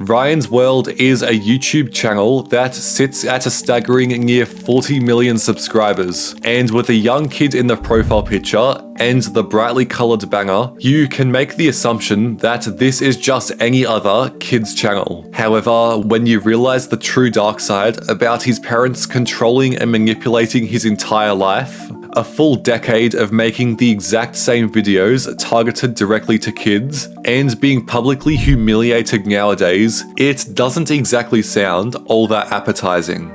Ryan's World is a YouTube channel that sits at a staggering near 40 million subscribers, and with a young kid in the profile picture and the brightly coloured banner, you can make the assumption that this is just any other kids channel. However, when you realise the true dark side about his parents controlling and manipulating his entire life, a full decade of making the exact same videos targeted directly to kids, and being publicly humiliated nowadays, it doesn't exactly sound all that appetizing.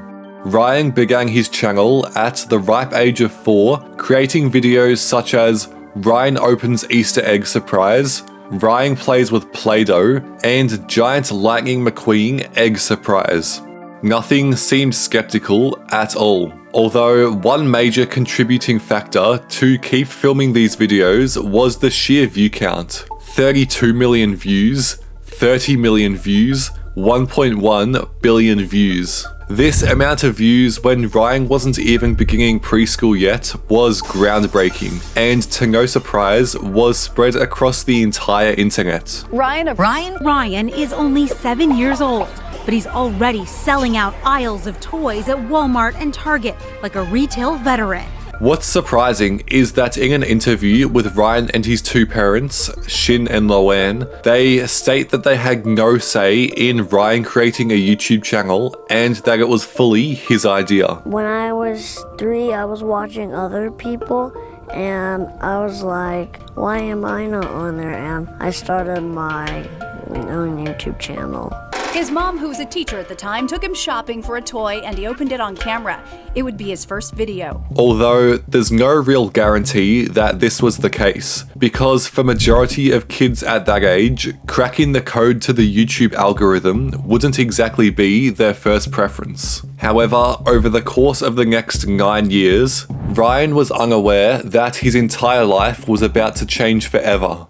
Ryan began his channel at the ripe age of 4, creating videos such as Ryan opens Easter egg surprise, Ryan plays with Play-Doh, and Giant Lightning McQueen egg surprise. Nothing seemed skeptical at all. Although one major contributing factor to keep filming these videos was the sheer view count. 32 million views, 30 million views, 1.1 billion views. This amount of views when Ryan wasn't even beginning preschool yet was groundbreaking, and to no surprise, was spread across the entire internet. Ryan is only 7 years old, but he's already selling out aisles of toys at Walmart and Target like a retail veteran. What's surprising is that in an interview with Ryan and his two parents, Shin and Loanne, they state that they had no say in Ryan creating a YouTube channel and that it was fully his idea. When I was 3, I was watching other people and I was like, why am I not on there? And I started my own YouTube channel. His mom, who was a teacher at the time, took him shopping for a toy and he opened it on camera. It would be his first video. Although there's no real guarantee that this was the case, because for majority of kids at that age, cracking the code to the YouTube algorithm wouldn't exactly be their first preference. However, over the course of the next 9 years, Ryan was unaware that his entire life was about to change forever.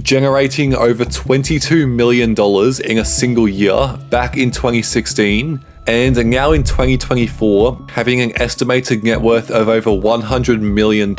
Generating over $22 million in a single year back in 2016, and now in 2024 having an estimated net worth of over $100 million.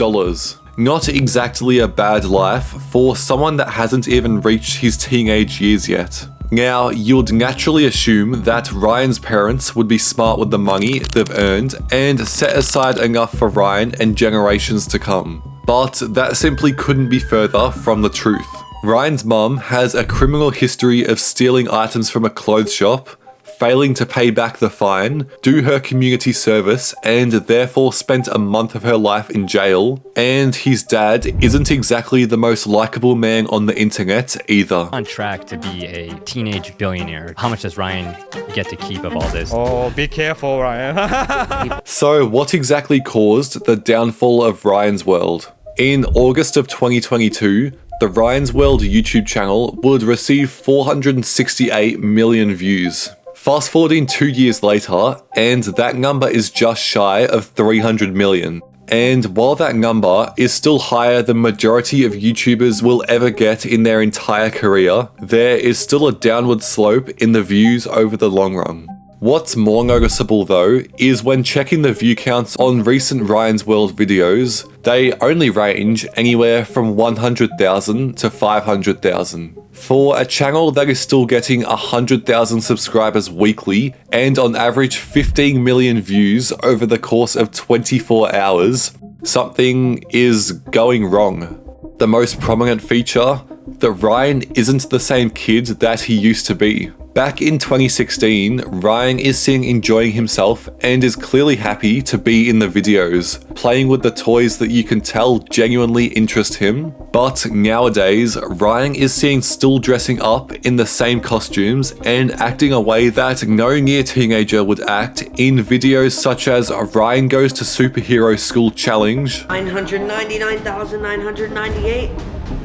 Not exactly a bad life for someone that hasn't even reached his teenage years yet. Now, you'd naturally assume that Ryan's parents would be smart with the money they've earned and set aside enough for Ryan and generations to come. But that simply couldn't be further from the truth. Ryan's mum has a criminal history of stealing items from a clothes shop, failing to pay back the fine, do her community service, and therefore spent a month of her life in jail. And his dad isn't exactly the most likable man on the internet either. On track to be a teenage billionaire. How much does Ryan get to keep of all this? Oh, be careful, Ryan. So what exactly caused the downfall of Ryan's World? In August of 2022, the Ryan's World YouTube channel would receive 468 million views. Fast forwarding 2 years later, and that number is just shy of 300 million. And while that number is still higher than majority of YouTubers will ever get in their entire career, there is still a downward slope in the views over the long run. What's more noticeable though is when checking the view counts on recent Ryan's World videos, they only range anywhere from 100,000 to 500,000. For a channel that is still getting 100,000 subscribers weekly and on average 15 million views over the course of 24 hours, something is going wrong. The most prominent feature? That Ryan isn't the same kid that he used to be. Back in 2016, Ryan is seen enjoying himself and is clearly happy to be in the videos, playing with the toys that you can tell genuinely interest him. But nowadays, Ryan is seen still dressing up in the same costumes and acting a way that no near teenager would act in videos such as Ryan Goes to Superhero School Challenge, 999,998,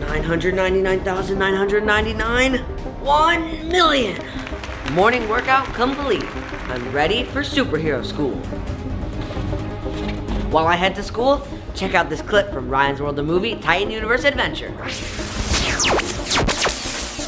999,999, 1 million. Morning workout complete. I'm ready for superhero school. While I head to school, check out this clip from Ryan's World the movie, Titan Universe Adventure.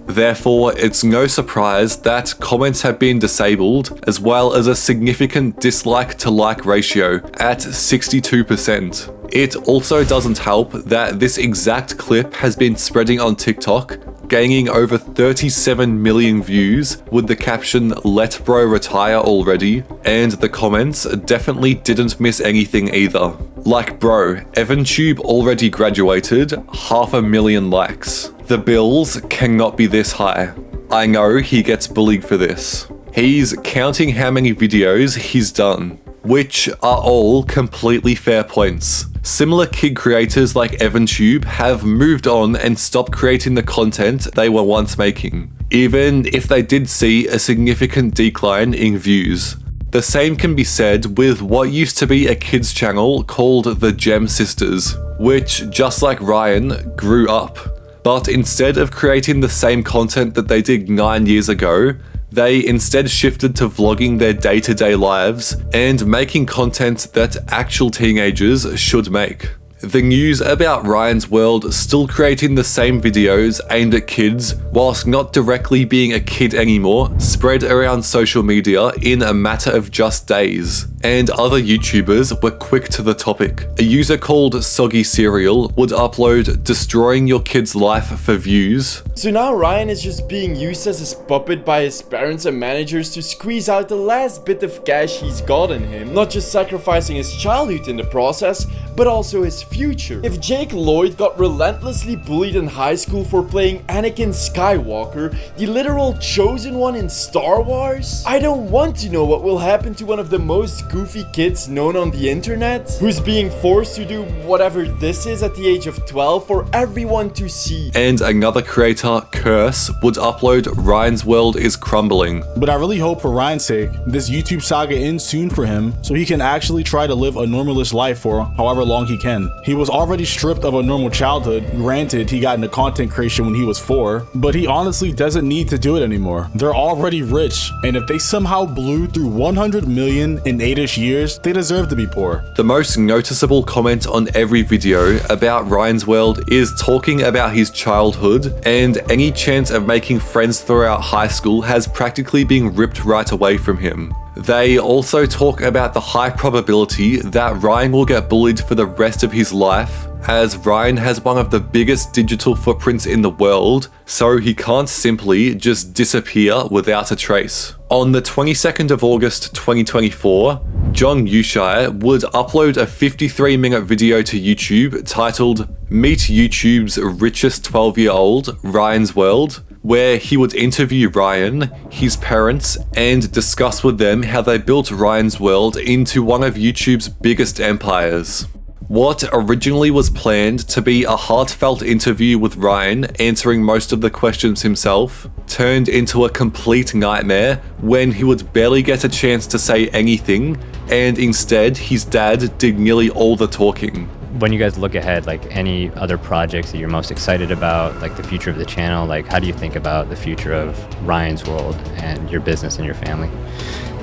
Therefore, it's no surprise that comments have been disabled, as well as a significant dislike to like ratio at 62%. It also doesn't help that this exact clip has been spreading on TikTok, gaining over 37 million views with the caption "Let bro retire already," and the comments definitely didn't miss anything either. Like, bro, EvanTube already graduated, 500,000 likes. The bills cannot be this high. I know he gets bullied for this. He's counting how many videos he's done, which are all completely fair points. Similar kid creators like EvanTube have moved on and stopped creating the content they were once making, even if they did see a significant decline in views. The same can be said with what used to be a kids channel called the Gem Sisters, which, just like Ryan, grew up. But instead of creating the same content that they did 9 years ago, they instead shifted to vlogging their day-to-day lives and making content that actual teenagers should make. The news about Ryan's World still creating the same videos aimed at kids, whilst not directly being a kid anymore, spread around social media in a matter of just days, and other YouTubers were quick to the topic. A user called Soggy Cereal would upload "destroying your kid's life for views." So now Ryan is just being used as a puppet by his parents and managers to squeeze out the last bit of cash he's got in him, not just sacrificing his childhood in the process, but also his future. If Jake Lloyd got relentlessly bullied in high school for playing Anakin Skywalker, the literal chosen one in Star Wars, I don't want to know what will happen to one of the most goofy kids known on the internet, who's being forced to do whatever this is at the age of 12 for everyone to see. And another creator, Curse, would upload "Ryan's World is crumbling." But I really hope for Ryan's sake, this YouTube saga ends soon for him, so he can actually try to live a normalish life for however long he can. He was already stripped of a normal childhood. Granted, he got into content creation when he was 4, but he honestly doesn't need to do it anymore. They're already rich, and if they somehow blew through 100 million in 8-ish years, they deserve to be poor. The most noticeable comment on every video about Ryan's World is talking about his childhood, and any chance of making friends throughout high school has practically been ripped right away from him. They also talk about the high probability that Ryan will get bullied for the rest of his life, as Ryan has one of the biggest digital footprints in the world, so he can't simply just disappear without a trace. On the 22nd of August 2024, John Ushire would upload a 53-minute video to YouTube titled "Meet YouTube's Richest 12-Year-Old, Ryan's World," where he would interview Ryan, his parents, and discuss with them how they built Ryan's World into one of YouTube's biggest empires. What originally was planned to be a heartfelt interview with Ryan answering most of the questions himself turned into a complete nightmare when he would barely get a chance to say anything, and instead his dad did nearly all the talking. When you guys look ahead, like any other projects that you're most excited about, like the future of the channel, like how do you think about the future of Ryan's World and your business and your family?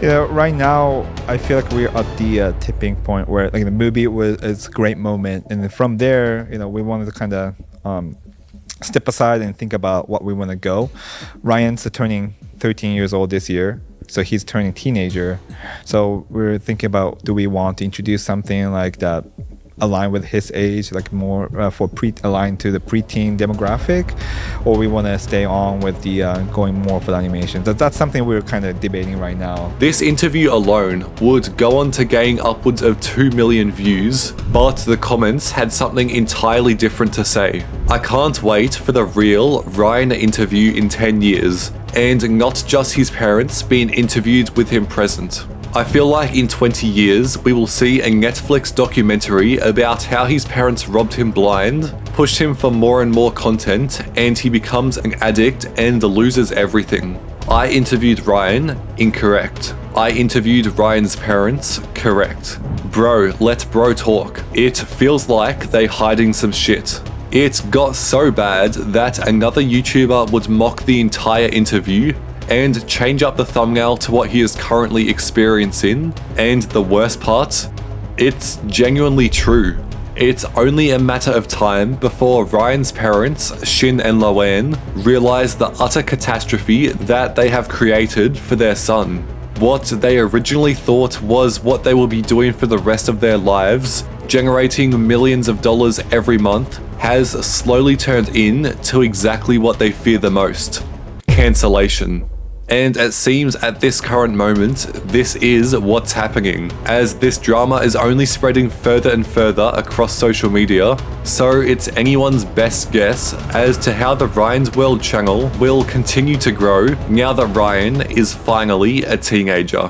Yeah, right now I feel like we're at the tipping point where like the movie is a great moment, and then from there, we wanted to kind of step aside and think about what we want to go. Ryan's turning 13 years old this year, so he's turning teenager. So we're thinking about, do we want to introduce something like that align with his age, like more aligned to the preteen demographic, or we want to stay on with the going more for the animation. That's something we're kind of debating right now. This interview alone would go on to gain upwards of 2 million views, but the comments had something entirely different to say. I can't wait for the real Ryan interview in 10 years, and not just his parents being interviewed with him present. I feel like in 20 years, we will see a Netflix documentary about how his parents robbed him blind, pushed him for more and more content, and he becomes an addict and loses everything. I interviewed Ryan, incorrect. I interviewed Ryan's parents, correct. Bro, let bro talk. It feels like they hiding some shit. It got so bad that another YouTuber would mock the entire interview and change up the thumbnail to what he is currently experiencing, and the worst part, it's genuinely true. It's only a matter of time before Ryan's parents, Shin and Loan, realize the utter catastrophe that they have created for their son. What they originally thought was what they will be doing for the rest of their lives generating millions of dollars every month, has slowly turned into exactly what they fear the most: cancellation. And it seems at this current moment, this is what's happening, as this drama is only spreading further and further across social media, so it's anyone's best guess as to how the Ryan's World channel will continue to grow now that Ryan is finally a teenager.